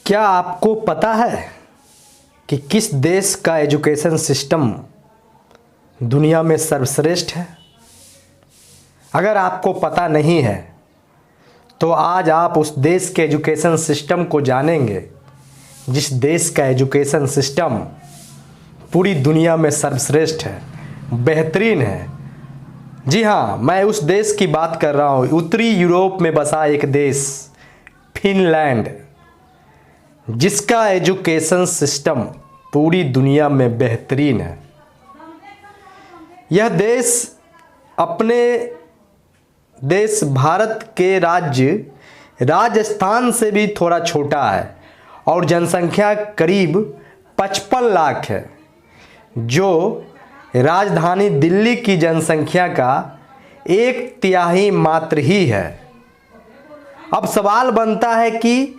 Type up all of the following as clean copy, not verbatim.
क्या आपको पता है कि किस देश का एजुकेशन सिस्टम दुनिया में सर्वश्रेष्ठ है? अगर आपको पता नहीं है तो आज आप उस देश के एजुकेशन सिस्टम को जानेंगे जिस देश का एजुकेशन सिस्टम पूरी दुनिया में सर्वश्रेष्ठ है, बेहतरीन है। जी हाँ, मैं उस देश की बात कर रहा हूँ, उत्तरी यूरोप में बसा एक देश फिनलैंड, जिसका एजुकेशन सिस्टम पूरी दुनिया में बेहतरीन है। यह देश अपने देश भारत के राज्य राजस्थान से भी थोड़ा छोटा है और जनसंख्या करीब 55 लाख है, जो राजधानी दिल्ली की जनसंख्या का 1/3 मात्र ही है। अब सवाल बनता है कि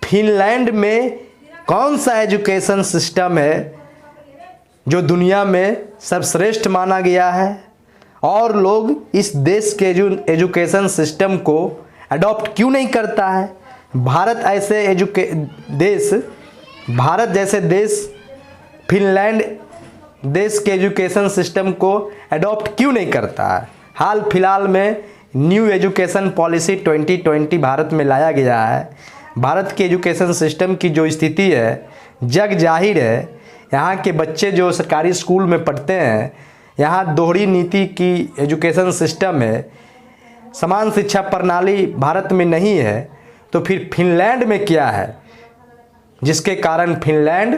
फिनलैंड में कौन सा एजुकेशन सिस्टम है जो दुनिया में सर्वश्रेष्ठ माना गया है और लोग इस देश के एजुकेशन सिस्टम को अडॉप्ट क्यों नहीं करता है? भारत जैसे देश फिनलैंड देश के एजुकेशन सिस्टम को अडॉप्ट क्यों नहीं करता है? हाल फिलहाल में न्यू एजुकेशन पॉलिसी 2020 भारत में लाया गया है। भारत के एजुकेशन सिस्टम की जो स्थिति है, जग जाहिर है। यहाँ के बच्चे जो सरकारी स्कूल में पढ़ते हैं, यहाँ दोहरी नीति की एजुकेशन सिस्टम है, समान शिक्षा प्रणाली भारत में नहीं है, तो फिर फिनलैंड में क्या है जिसके कारण फिनलैंड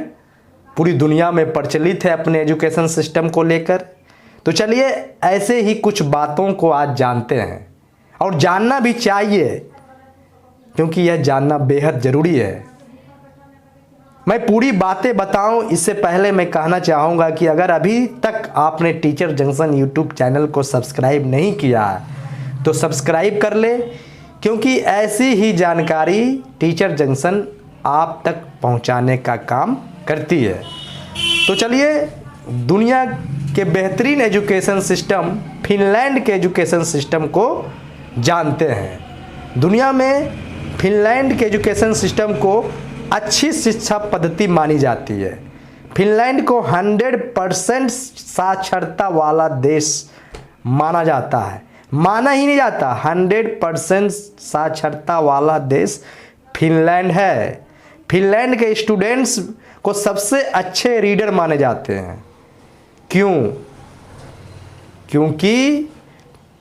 पूरी दुनिया में प्रचलित है अपने एजुकेशन सिस्टम को लेकर? तो चलिए ऐसे ही कुछ बातों को आज जानते हैं, और जानना भी चाहिए क्योंकि यह जानना बेहद ज़रूरी है। मैं पूरी बातें बताऊं इससे पहले मैं कहना चाहूँगा कि अगर अभी तक आपने टीचर जंक्शन यूट्यूब चैनल को सब्सक्राइब नहीं किया तो सब्सक्राइब कर ले, क्योंकि ऐसी ही जानकारी टीचर जंक्शन आप तक पहुंचाने का काम करती है। तो चलिए दुनिया के बेहतरीन एजुकेशन सिस्टम फिनलैंड के एजुकेशन सिस्टम को जानते हैं। दुनिया में फिनलैंड के एजुकेशन सिस्टम को अच्छी शिक्षा पद्धति मानी जाती है। फिनलैंड को 100% साक्षरता वाला देश माना जाता है। माना ही नहीं जाता, 100% साक्षरता वाला देश फिनलैंड है। फिनलैंड के स्टूडेंट्स को सबसे अच्छे रीडर माने जाते हैं। क्यों? क्योंकि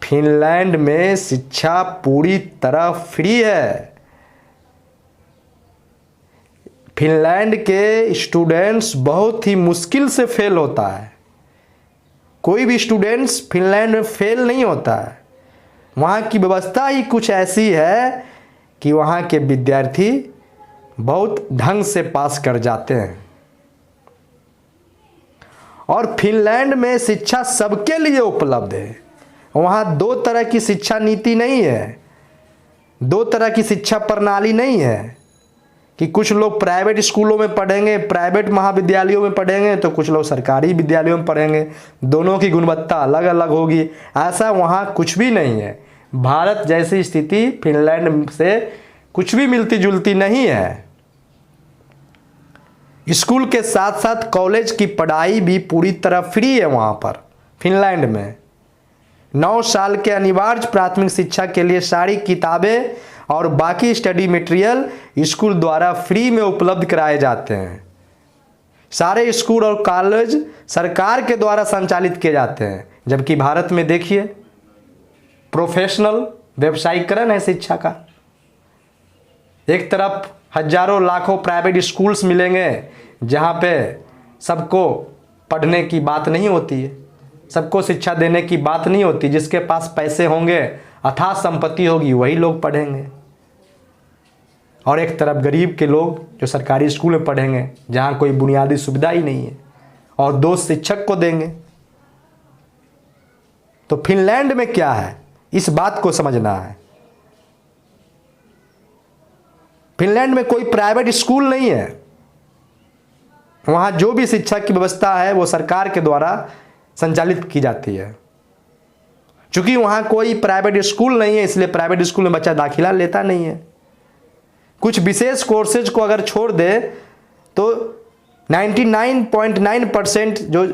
फिनलैंड में शिक्षा पूरी तरह फ्री है। फिनलैंड के स्टूडेंट्स बहुत ही मुश्किल से फेल होता है। कोई भी स्टूडेंट्स फिनलैंड में फेल नहीं होता है। वहाँ की व्यवस्था ही कुछ ऐसी है कि वहाँ के विद्यार्थी बहुत ढंग से पास कर जाते हैं। और फिनलैंड में शिक्षा सबके लिए उपलब्ध है। वहाँ दो तरह की शिक्षा नीति नहीं है, दो तरह की शिक्षा प्रणाली नहीं है कि कुछ लोग प्राइवेट स्कूलों में पढ़ेंगे, प्राइवेट महाविद्यालयों में पढ़ेंगे, तो कुछ लोग सरकारी विद्यालयों में पढ़ेंगे। दोनों की गुणवत्ता अलग अलग होगी। ऐसा वहाँ कुछ भी नहीं है। भारत जैसी स्थिति फिनलैंड से कुछ भी मिलती जुलती नहीं है। स्कूल के साथ साथ कॉलेज की पढ़ाई भी पूरी तरह फ्री है वहाँ पर फिनलैंड में। 9 साल के अनिवार्य प्राथमिक शिक्षा के लिए सारी किताबें और बाकी स्टडी मटेरियल स्कूल द्वारा फ्री में उपलब्ध कराए जाते हैं। सारे स्कूल और कॉलेज सरकार के द्वारा संचालित किए जाते हैं, जबकि भारत में देखिए प्रोफेशनल व्यवसायीकरण है शिक्षा का। एक तरफ हजारों लाखों प्राइवेट स्कूल्स मिलेंगे जहाँ पे सबको पढ़ने की बात नहीं होती है, सबको शिक्षा देने की बात नहीं होती। जिसके पास पैसे होंगे, अथाह संपत्ति होगी, वही लोग पढ़ेंगे। और एक तरफ गरीब के लोग जो सरकारी स्कूल में पढ़ेंगे जहाँ कोई बुनियादी सुविधा ही नहीं है, और दोस्त शिक्षक को देंगे। तो फिनलैंड में क्या है, इस बात को समझना है। फिनलैंड में कोई प्राइवेट स्कूल नहीं है। वहाँ जो भी शिक्षा की व्यवस्था है वो सरकार के द्वारा संचालित की जाती है। चूंकि वहाँ कोई प्राइवेट स्कूल नहीं है, इसलिए प्राइवेट स्कूल में बच्चा दाखिला लेता नहीं है। कुछ विशेष कोर्सेज को अगर छोड़ दे तो 99.9% जो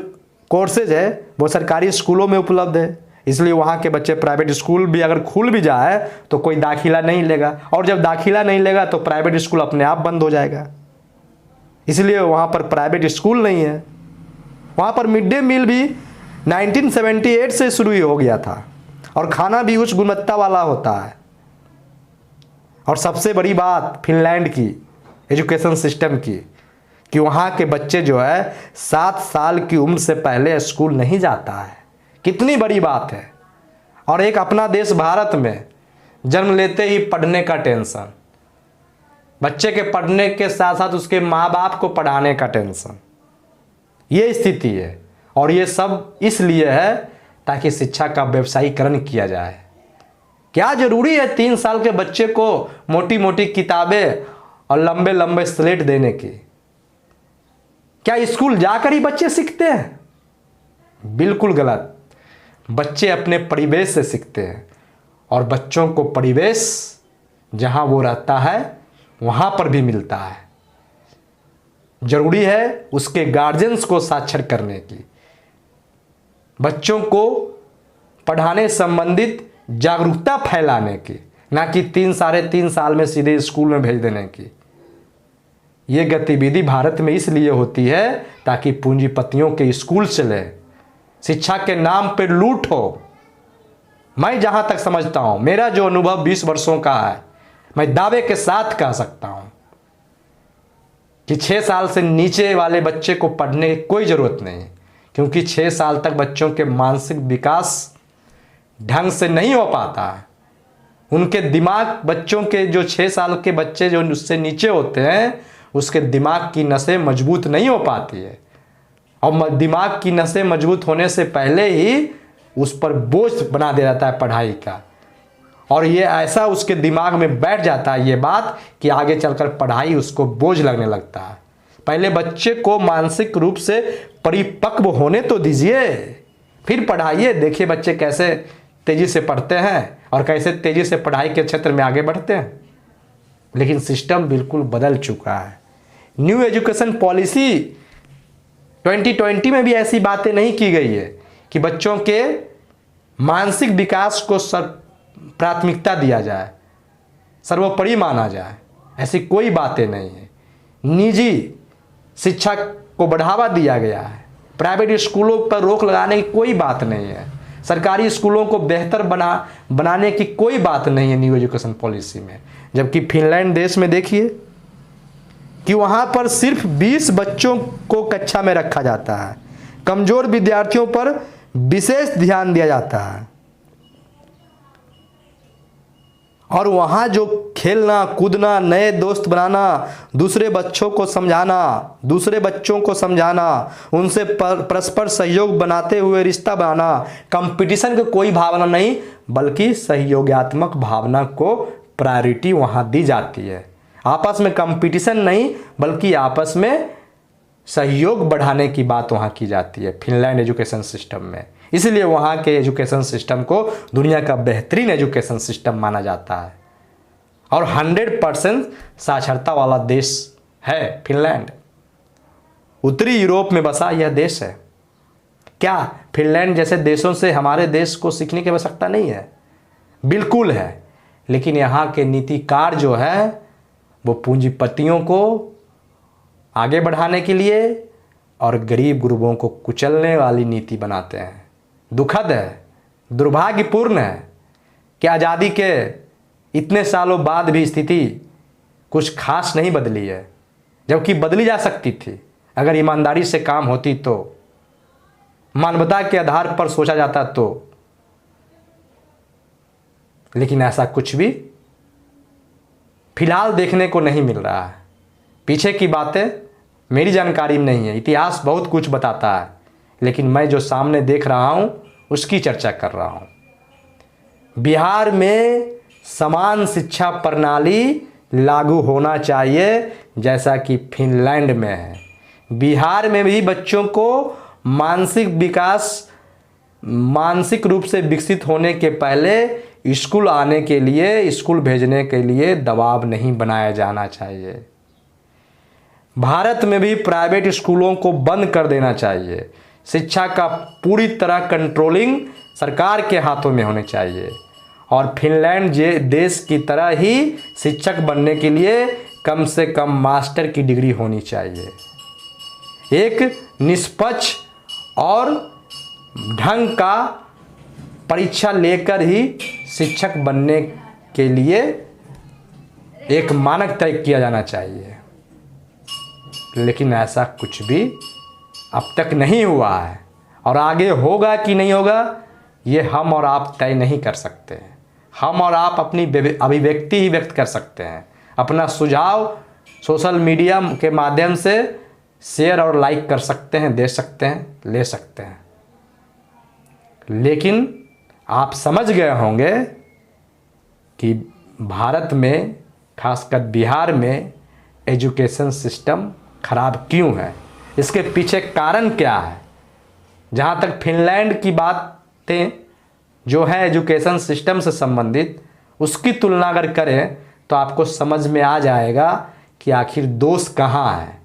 कोर्सेज है वो सरकारी स्कूलों में उपलब्ध है। इसलिए वहाँ के बच्चे प्राइवेट स्कूल भी अगर खुल भी जाए तो कोई दाखिला नहीं लेगा, और जब दाखिला नहीं लेगा तो प्राइवेट स्कूल अपने आप बंद हो जाएगा। इसलिए वहाँ पर प्राइवेट स्कूल नहीं है। वहाँ पर मिड डे मील भी 1978 से शुरू ही हो गया था, और खाना भी उच्च गुणवत्ता वाला होता है। और सबसे बड़ी बात फिनलैंड की एजुकेशन सिस्टम की कि वहाँ के बच्चे जो है 7 साल की उम्र से पहले स्कूल नहीं जाता है। कितनी बड़ी बात है। और एक अपना देश भारत में जन्म लेते ही पढ़ने का टेंशन, बच्चे के पढ़ने के साथ साथ उसके माँ बाप को पढ़ाने का टेंशन, ये स्थिति है। और ये सब इसलिए है ताकि शिक्षा का व्यवसायीकरण किया जाए। क्या जरूरी है 3 साल के बच्चे को मोटी मोटी किताबें और लंबे लंबे स्लेट देने की? क्या स्कूल जाकर ही बच्चे सीखते हैं? बिल्कुल गलत। बच्चे अपने परिवेश से सीखते हैं, और बच्चों को परिवेश जहां वो रहता है वहां पर भी मिलता है। जरूरी है उसके गार्जियंस को साक्षर करने की, बच्चों को पढ़ाने संबंधित जागरूकता फैलाने की, ना कि 3 साल में सीधे स्कूल में भेज देने की। ये गतिविधि भारत में इसलिए होती है ताकि पूंजीपतियों के स्कूल चले, शिक्षा के नाम पर लूट हो। मैं जहां तक समझता हूं, मेरा जो अनुभव 20 वर्षों का है, मैं दावे के साथ कह सकता हूं कि 6 साल से नीचे वाले बच्चे को पढ़ने की कोई जरूरत नहीं, क्योंकि 6 साल तक बच्चों के मानसिक विकास ढंग से नहीं हो पाता है। उनके दिमाग, बच्चों के जो 6 साल के बच्चे जो उससे नीचे होते हैं, उसके दिमाग की नसें मजबूत नहीं हो पाती है, और दिमाग की नसें मजबूत होने से पहले ही उस पर बोझ बना दे जाता है पढ़ाई का। और ये ऐसा उसके दिमाग में बैठ जाता है ये बात कि आगे चलकर पढ़ाई उसको बोझ लगने लगता है। पहले बच्चे को मानसिक रूप से परिपक्व होने तो दीजिए, फिर पढ़ाइए। देखिए बच्चे कैसे तेजी से पढ़ते हैं और कैसे तेजी से पढ़ाई के क्षेत्र में आगे बढ़ते हैं। लेकिन सिस्टम बिल्कुल बदल चुका है। न्यू एजुकेशन पॉलिसी 2020 में भी ऐसी बातें नहीं की गई है कि बच्चों के मानसिक विकास को प्राथमिकता दिया जाए, सर्वोपरि माना जाए। ऐसी कोई बातें नहीं है। निजी शिक्षा को बढ़ावा दिया गया है। प्राइवेट स्कूलों पर रोक लगाने की कोई बात नहीं है। सरकारी स्कूलों को बेहतर बनाने की कोई बात नहीं है न्यू एजुकेशन पॉलिसी में। जबकि फिनलैंड देश में देखिए कि वहाँ पर सिर्फ 20 बच्चों को कक्षा में रखा जाता है। कमज़ोर विद्यार्थियों पर विशेष ध्यान दिया जाता है। और वहाँ जो खेलना कूदना, नए दोस्त बनाना, दूसरे बच्चों को समझाना, उनसे परस्पर सहयोग बनाते हुए रिश्ता बनाना, कंपटीशन की कोई भावना नहीं बल्कि सहयोगात्मक भावना को प्रायोरिटी वहाँ दी जाती है। आपस में कंपटीशन नहीं बल्कि आपस में सहयोग बढ़ाने की बात वहाँ की जाती है फिनलैंड एजुकेशन सिस्टम में। इसलिए वहाँ के एजुकेशन सिस्टम को दुनिया का बेहतरीन एजुकेशन सिस्टम माना जाता है। और 100% साक्षरता वाला देश है फिनलैंड। उत्तरी यूरोप में बसा यह देश है। क्या फिनलैंड जैसे देशों से हमारे देश को सीखने की आवश्यकता नहीं है? बिल्कुल है। लेकिन यहाँ के नीतिकार जो है वो पूंजीपतियों को आगे बढ़ाने के लिए और गरीब गुरबों को कुचलने वाली नीति बनाते हैं। दुखद है, दुर्भाग्यपूर्ण है कि आज़ादी के इतने सालों बाद भी स्थिति कुछ खास नहीं बदली है, जबकि बदली जा सकती थी अगर ईमानदारी से काम होती तो, मानवता के आधार पर सोचा जाता तो। लेकिन ऐसा कुछ भी फिलहाल देखने को नहीं मिल रहा है। पीछे की बातें मेरी जानकारी में नहीं है, इतिहास बहुत कुछ बताता है, लेकिन मैं जो सामने देख रहा हूं उसकी चर्चा कर रहा हूं। बिहार में समान शिक्षा प्रणाली लागू होना चाहिए जैसा कि फिनलैंड में है। बिहार में भी बच्चों को मानसिक रूप से विकसित होने के पहले स्कूल आने के लिए, स्कूल भेजने के लिए दबाव नहीं बनाया जाना चाहिए। भारत में भी प्राइवेट स्कूलों को बंद कर देना चाहिए। शिक्षा का पूरी तरह कंट्रोलिंग सरकार के हाथों में होनी चाहिए और फिनलैंड देश की तरह ही शिक्षक बनने के लिए कम से कम मास्टर की डिग्री होनी चाहिए। एक निष्पक्ष और ढंग का परीक्षा लेकर ही शिक्षक बनने के लिए एक मानक तय किया जाना चाहिए, लेकिन ऐसा कुछ भी अब तक नहीं हुआ है और आगे होगा कि नहीं होगा ये हम और आप तय नहीं कर सकते हैं। हम और आप अपनी अभिव्यक्ति ही व्यक्त कर सकते हैं, अपना सुझाव सोशल मीडिया के माध्यम से शेयर और लाइक कर सकते हैं, दे सकते हैं, ले सकते हैं। लेकिन आप समझ गए होंगे कि भारत में, खासकर बिहार में एजुकेशन सिस्टम खराब क्यों है, इसके पीछे कारण क्या है। जहाँ तक फिनलैंड की बातें जो है एजुकेशन सिस्टम से संबंधित, उसकी तुलना अगर करें तो आपको समझ में आ जाएगा कि आखिर दोष कहाँ है।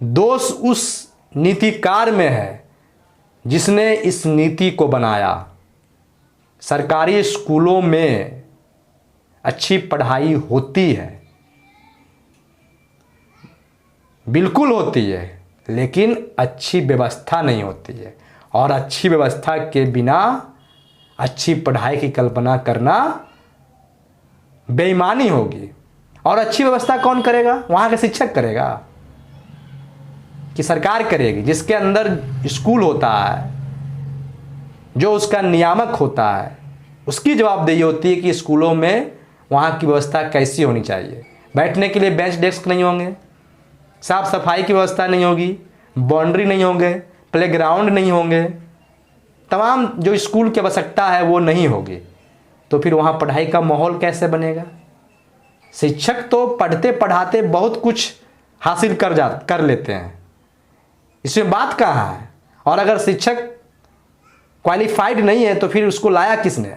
दोष उस नीतिकार में है जिसने इस नीति को बनाया। सरकारी स्कूलों में अच्छी पढ़ाई होती है, बिल्कुल होती है, लेकिन अच्छी व्यवस्था नहीं होती है और अच्छी व्यवस्था के बिना अच्छी पढ़ाई की कल्पना करना बेईमानी होगी। और अच्छी व्यवस्था कौन करेगा? वहाँ का शिक्षक करेगा कि सरकार करेगी? जिसके अंदर स्कूल होता है, जो उसका नियामक होता है, उसकी जवाबदेही होती है कि स्कूलों में वहाँ की व्यवस्था कैसी होनी चाहिए। बैठने के लिए बेंच डेस्क नहीं होंगे, साफ सफाई की व्यवस्था नहीं होगी, बाउंड्री नहीं होंगे, प्लेग्राउंड नहीं होंगे, तमाम जो स्कूल की आवश्यकता है वो नहीं होगी, तो फिर वहाँ पढ़ाई का माहौल कैसे बनेगा? शिक्षक तो पढ़ते पढ़ाते बहुत कुछ हासिल कर लेते हैं, इसमें बात कहाँ है। और अगर शिक्षक क्वालिफाइड नहीं है तो फिर उसको लाया किसने?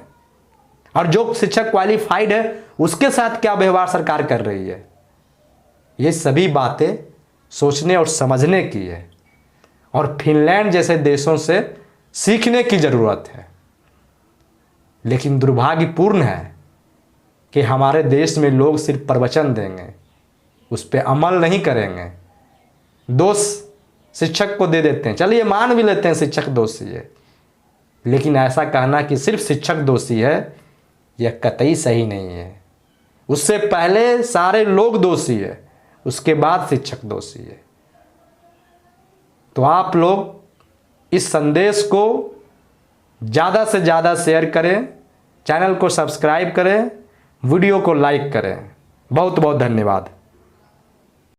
और जो शिक्षक क्वालिफाइड है उसके साथ क्या व्यवहार सरकार कर रही है? ये सभी बातें सोचने और समझने की है और फिनलैंड जैसे देशों से सीखने की ज़रूरत है। लेकिन दुर्भाग्यपूर्ण है कि हमारे देश में लोग सिर्फ प्रवचन देंगे, उस पर अमल नहीं करेंगे, दोष शिक्षक को दे देते हैं। चलिए मान भी लेते हैं शिक्षक दोषी है, लेकिन ऐसा कहना कि सिर्फ शिक्षक दोषी है यह कतई सही नहीं है। उससे पहले सारे लोग दोषी है, उसके बाद शिक्षक दोषी है। तो आप लोग इस संदेश को ज़्यादा से ज़्यादा शेयर करें, चैनल को सब्सक्राइब करें, वीडियो को लाइक करें। बहुत बहुत धन्यवाद।